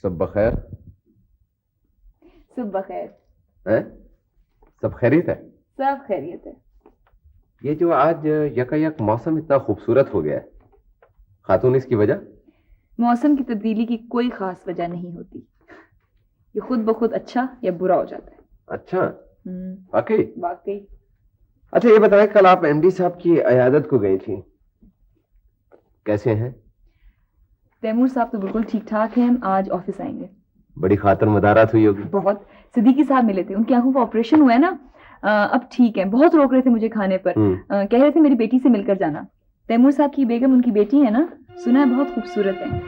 सब बखैर? सब बखैर है? सब खैरियत है? सब खैरियत है। ये जो आज यकायक मौसम इतना खूबसूरत हो गया है, खातून इसकी वजह? मौसम की तब्दीली की कोई खास वजह नहीं होती, ये खुद ब खुद अच्छा या बुरा हो जाता है। अच्छा, वाकई? वाकई। अच्छा ये बताएं, कल आप एमडी साहब की अयादत को गई थी, कैसे हैं? तैमूर साहब तो बिल्कुल ठीक ठाक हैं, आज ऑफिस आएंगे। बड़ी खातर मदारात हुई होगी। बहुत। सिद्दीकी साहब मिले थे, उनकी आंखों का ऑपरेशन हुआ है ना, अब ठीक है। बहुत रोक रहे थे मुझे खाने पर, कह रहे थे मेरी बेटी से मिलकर जाना। तैमूर साहब की बेगम उनकी बेटी है ना, सुना है बहुत खूबसूरत है।